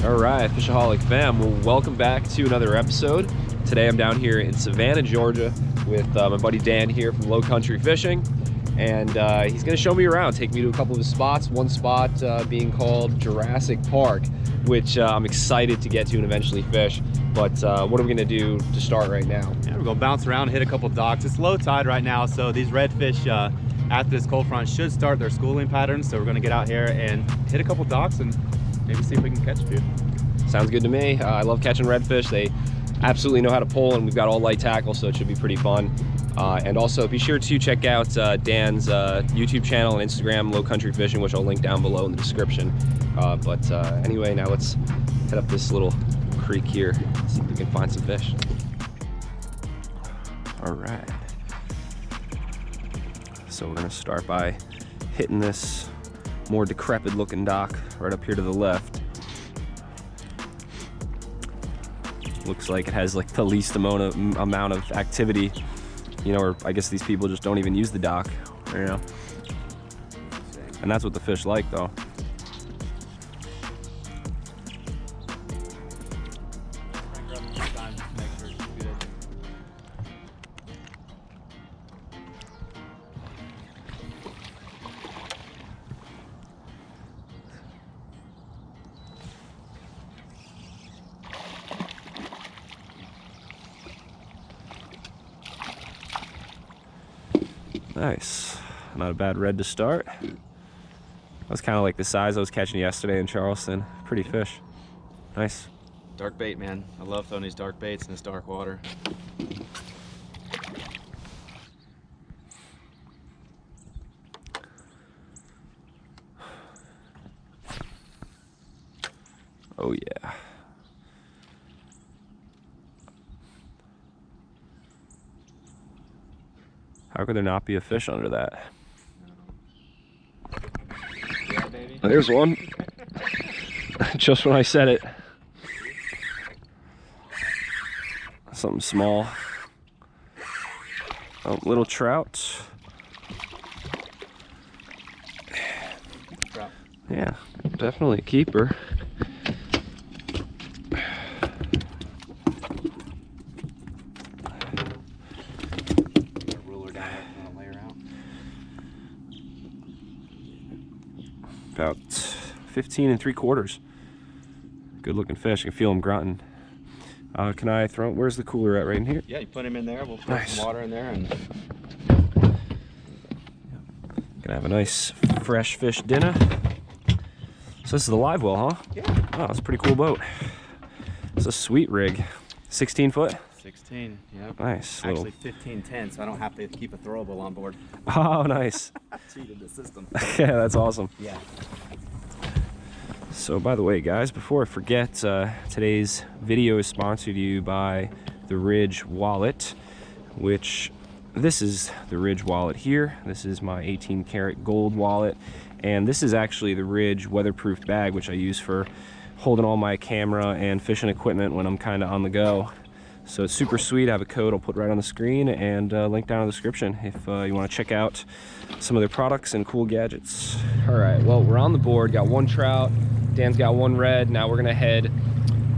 All right, FishAholic fam, well, welcome back to another episode. Today I'm down here in Savannah, Georgia with my buddy Dan here from Low Country Fishing, and he's gonna show me around, take me to a couple of his spots, one spot being called Jurassic Park, which I'm excited to get to and eventually fish. But what are we gonna do to start right now? Yeah, we're gonna bounce around, hit a couple docks. It's low tide right now, so these redfish after this cold front should start their schooling patterns. So we're gonna get out here and hit a couple docks and maybe see if we can catch a few. Sounds good to me. I love catching redfish. They absolutely know how to pull, and we've got all light tackle, so it should be pretty fun. And also be sure to check out Dan's YouTube channel and Instagram, Low Country Fishing, which I'll link down below in the description. Anyway, now let's head up this little creek here, see if we can find some fish. All right. So we're gonna start by hitting this more decrepit looking dock right up here to the left. Looks like it has like the least amount of activity, you know, or I guess these people just don't even use the dock, you know. And that's what the fish like though. Nice, not a bad red to start. That was kind of like the size I was catching yesterday in Charleston. Pretty fish. Nice. Dark bait, man. I love throwing these dark baits in this dark water. Oh yeah. How could there not be a fish under that? Yeah, baby. There's one. Just when I said it. Something small. Oh, little trout. Trout. Yeah, definitely a keeper. About 15 3/4. Good looking fish. I can feel him grunting. Can I throw him? Where's the cooler at? Right in here? Yeah, you put him in there. We'll put Nice. some water in there and Gonna have a nice fresh fish dinner. So this is the live well, huh? yeah. Oh, it's a pretty cool boat. It's a sweet rig. 16 foot? 16. Yep. Nice. Actually 15-10, so I don't have to keep a throwable on board. Oh, nice. Cheated the system. Yeah, that's awesome. Yeah. So by the way, guys, before I forget, today's video is sponsored to you by the Ridge wallet, which this is the Ridge wallet here. This is my 18 karat gold wallet, and this is actually the Ridge weatherproof bag, which I use for holding all my camera and fishing equipment when I'm kind of on the go. So it's super sweet. I have a code I'll put right on the screen and link down in the description if you want to check out some of their products and cool gadgets. All right, well, we're on the board. Got one trout. Dan's got one red. Now we're gonna head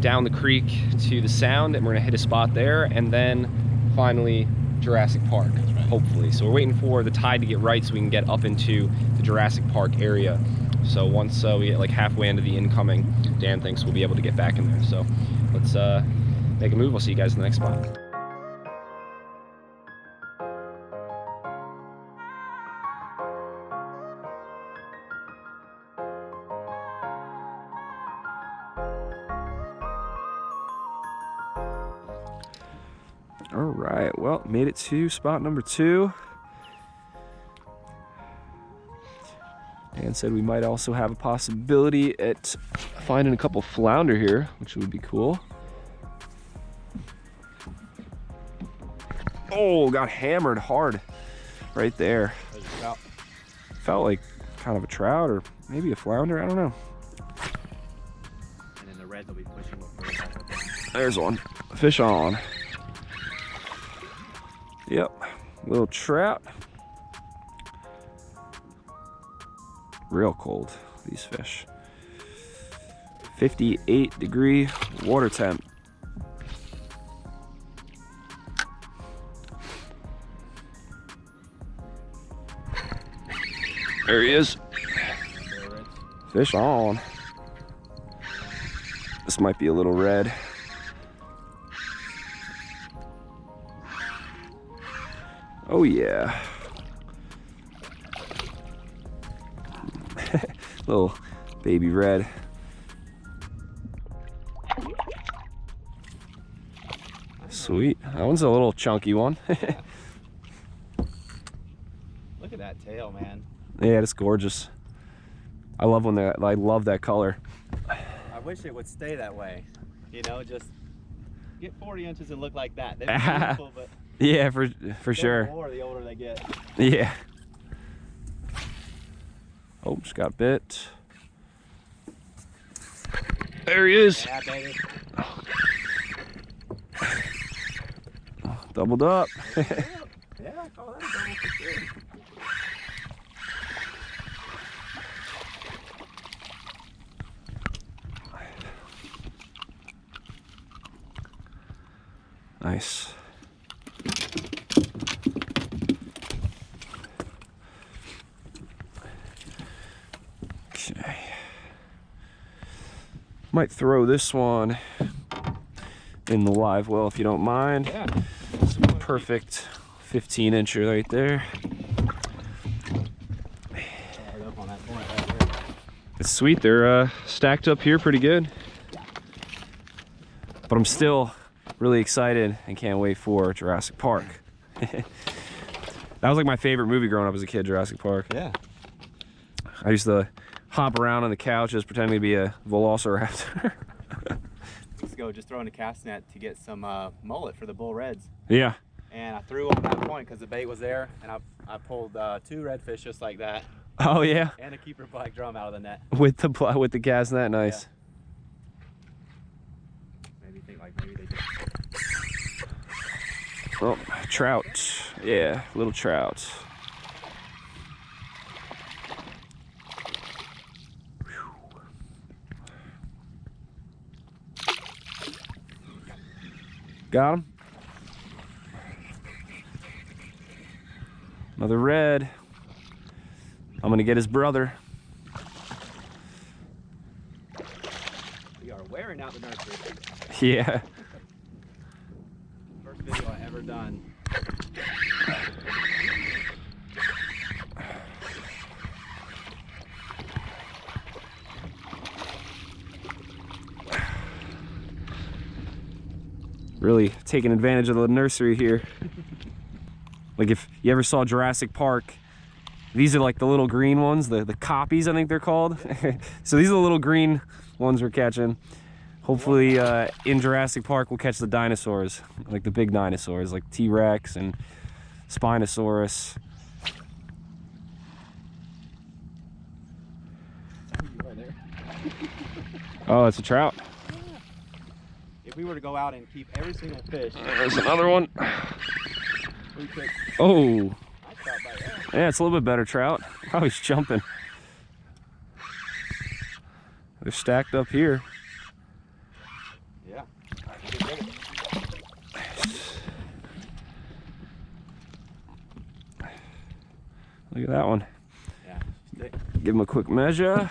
down the creek to the Sound, and we're gonna hit a spot there, and then finally Jurassic Park, hopefully. So we're waiting for the tide to get right so we can get up into the Jurassic Park area. So once we get like halfway into the incoming, Dan thinks we'll be able to get back in there. So let's make a move. I'll see you guys in the next spot. All right, well, made it to spot number 2. Dan said we might also have a possibility at finding a couple flounder here, which would be cool. Oh, got hammered hard right there. Felt like kind of a trout or maybe a flounder, I don't know. And then the reds will be pushing with. There's one. Fish on. Yep, little trout. Real cold, these fish. 58-degree water temp. There he is. Fish on. This might be a little red. Oh yeah. Little baby red. Sweet. That one's a little chunky one. Look at that tail, man. Yeah, it's gorgeous. I love that color. I wish it would stay that way. You know, just get 40 inches and look like that. They'd be beautiful, but yeah, for sure. More the older they get. Yeah. Oh, just got bit. There he is. Yeah, baby. Doubled up. Yeah, I call that a double for sure. Nice. Okay. Might throw this one in the live well if you don't mind. Yeah. It's a perfect 15-incher right there. It's sweet. They're stacked up here pretty good. But I'm still really excited and can't wait for Jurassic Park. That was like my favorite movie growing up as a kid, Jurassic Park. Yeah. I used to hop around on the couch just pretending to be a velociraptor. Let's go just throwing a cast net to get some mullet for the bull reds. Yeah. And I threw on that point because the bait was there, and I pulled 2 redfish just like that. Oh yeah. And a keeper black drum out of the net. With the cast net, nice. Yeah. Maybe they just... Oh, trout. Yeah, little trout. Got him. Another red. I'm gonna get his brother. We are wearing out the nursery. Yeah. First video I ever done. Really taking advantage of the nursery here. Like if you ever saw Jurassic Park, these are like the little green ones, the copies I think they're called. So these are the little green ones we're catching. Hopefully in Jurassic Park we'll catch the dinosaurs, like the big dinosaurs, like T-Rex and Spinosaurus. Oh, it's a trout. If we were to go out and keep every single fish, There's another one. we could. Oh, Nice trout bite there. yeah, it's a little bit better trout. Oh, he's jumping. They're stacked up here. Yeah. Look at that one. Yeah. Stick. Give him a quick measure.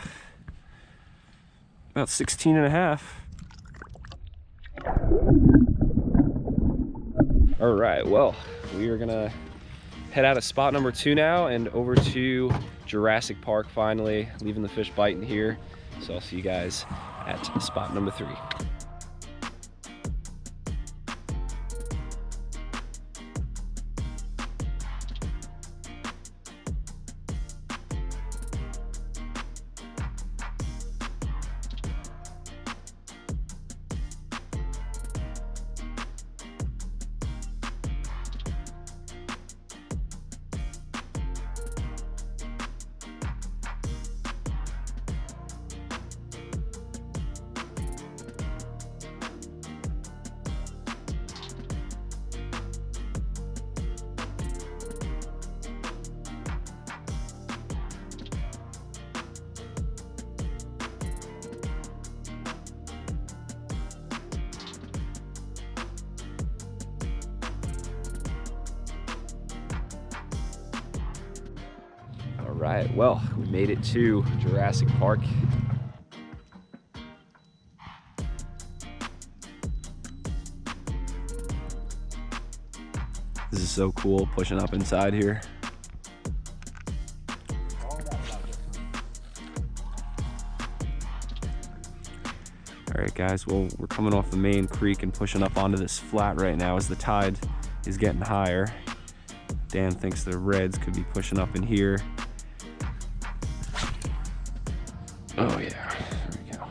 About 16 and a half. All right, well, we are gonna head out of spot number 2 now and over to Jurassic Park finally, leaving the fish biting here. So I'll see you guys at spot number 3. Right, well, we made it to Jurassic Park. This is so cool, pushing up inside here. All right, guys, well, we're coming off the main creek and pushing up onto this flat right now as the tide is getting higher. Dan thinks the reds could be pushing up in here. Oh yeah, there we go.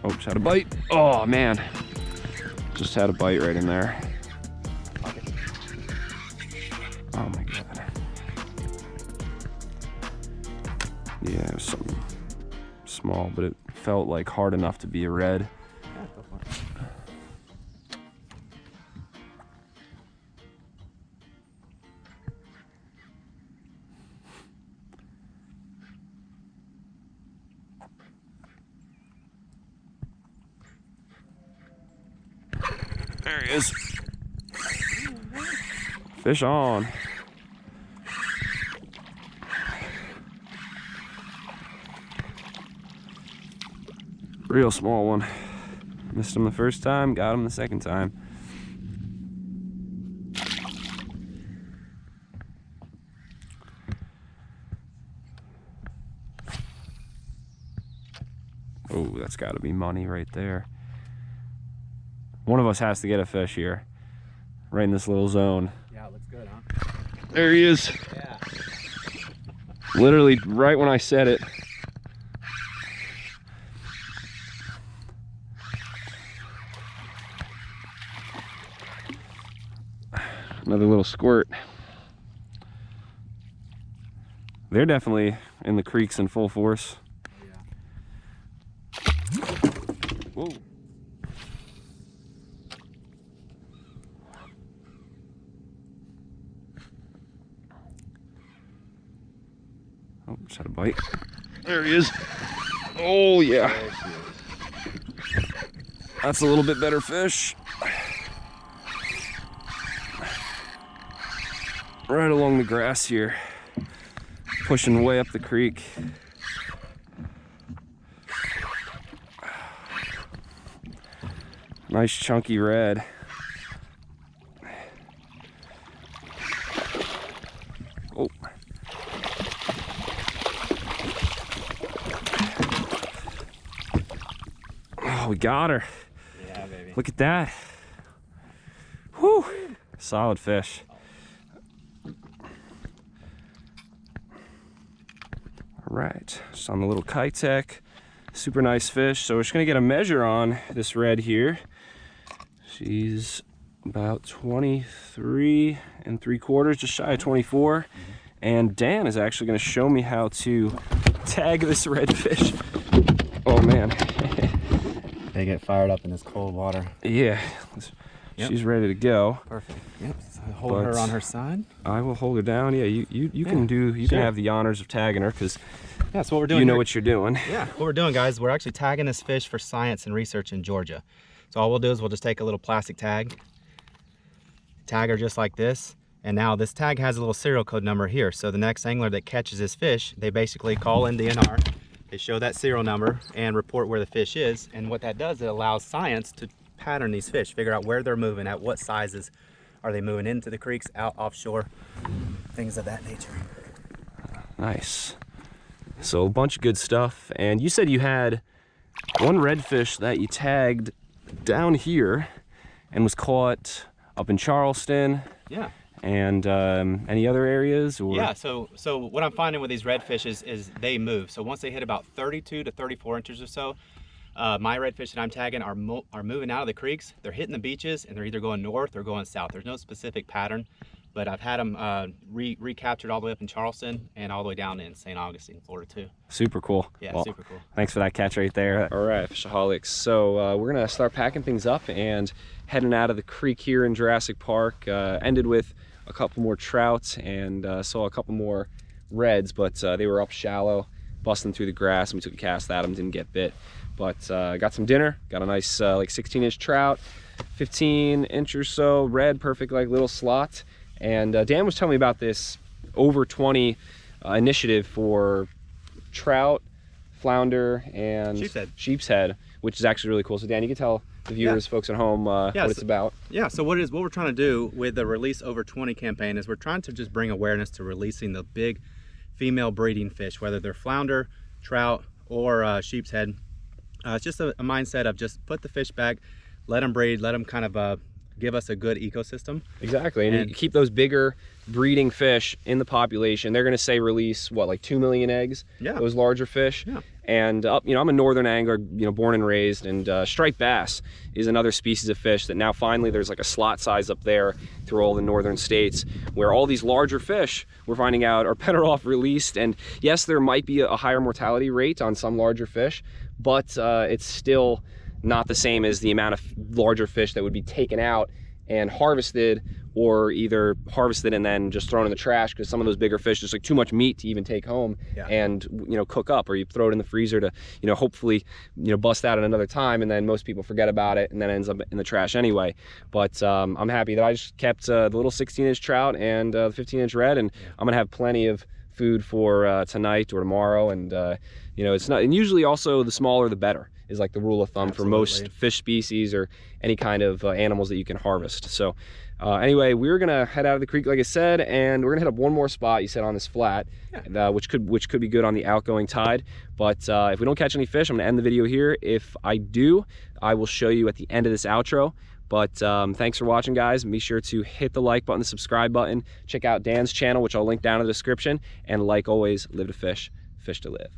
Oh, just had a bite. Oh man, just had a bite right in there. Oh my God. Yeah, it was something small, but it felt like hard enough to be a red. There he is. Fish on. Real small one. Missed him the first time, got him the second time. Oh, that's gotta be money right there. One of us has to get a fish here, right in this little zone. Yeah, it looks good, huh? There he is. Yeah. Literally right when I said it. Another little squirt. They're definitely in the creeks in full force. Yeah. Whoa. Oh, just had a bite. There he is. Oh yeah. That's a little bit better fish. Right along the grass here, pushing way up the creek. Nice chunky red. Oh. Oh, we got her. Yeah, baby. Look at that. Whew. Solid fish. Right, just on the little Kitech, super nice fish. So we're just gonna get a measure on this red here. She's about 23 3/4, just shy of 24. And Dan is actually gonna show me how to tag this redfish. Oh man. They get fired up in this cold water. Yeah, Yep. She's ready to go. Perfect. Yep. So hold her on her side. I will hold her down. Yeah, you can can have the honors of tagging her, because that's what we're doing. You know what you're doing. Yeah, what we're doing, guys, we're actually tagging this fish for science and research in Georgia. So all we'll do is we'll just take a little plastic tag, tag her just like this, and now this tag has a little serial code number here. So the next angler that catches this fish, they basically call in DNR, they show that serial number and report where the fish is. And what that does, it allows science to pattern these fish, figure out where they're moving, at what sizes are they moving into the creeks, out offshore, things of that nature. Nice. So a bunch of good stuff. And you said you had one redfish that you tagged down here and was caught up in Charleston. Yeah. And any other areas? Or? Yeah, so what I'm finding with these redfish is they move. So once they hit about 32 to 34 inches or so, my redfish that I'm tagging are moving out of the creeks. They're hitting the beaches, and they're either going north or going south. There's no specific pattern, but I've had them recaptured all the way up in Charleston and all the way down in St. Augustine, Florida too. Super cool. Yeah, well, super cool. Thanks for that catch right there. All right, Fishaholics. So we're gonna start packing things up and heading out of the creek here in Jurassic Park. Ended with a couple more trouts and saw a couple more reds, but they were up shallow, busting through the grass, and we took a cast at them, didn't get bit. But got some dinner, got a nice like 16-inch trout, 15-inch or so red, perfect like little slot. And Dan was telling me about this over 20 initiative for trout, flounder, and sheepshead, which is actually really cool. So Dan, you can tell the viewers, folks at home, what it's about. Yeah, so what we're trying to do with the Release Over 20 campaign is we're trying to just bring awareness to releasing the big female breeding fish, whether they're flounder, trout, or sheepshead. It's just a mindset of just put the fish back, let them breed, let them kind of give us a good ecosystem. Exactly, and you keep those bigger breeding fish in the population. They're going to say release what, like 2 million eggs? Yeah. Those larger fish. Yeah. And you know, I'm a northern angler, you know, born and raised, and striped bass is another species of fish that now finally there's like a slot size up there through all the northern states where all these larger fish we're finding out are better off released. And yes, there might be a higher mortality rate on some larger fish, but it's still not the same as the amount of larger fish that would be taken out and harvested, or either harvested and then just thrown in the trash, because some of those bigger fish, there's like too much meat to even take home and, you know, cook up, or you throw it in the freezer to, you know, hopefully, you know, bust out at another time, and then most people forget about it and then ends up in the trash anyway. But I'm happy that I just kept the little 16-inch trout and the 15-inch red, and I'm gonna have plenty of food for tonight or tomorrow. And you know, it's not, and usually also the smaller the better is like the rule of thumb for most fish species or any kind of animals that you can harvest. So anyway, we're gonna head out of the creek, like I said, and we're gonna hit up one more spot you said on this flat, which could be good on the outgoing tide. But if we don't catch any fish, I'm gonna end the video here. If I do, I will show you at the end of this outro. But thanks for watching, guys. Be sure to hit the like button, the subscribe button. Check out Dan's channel, which I'll link down in the description. And like always, live to fish, fish to live.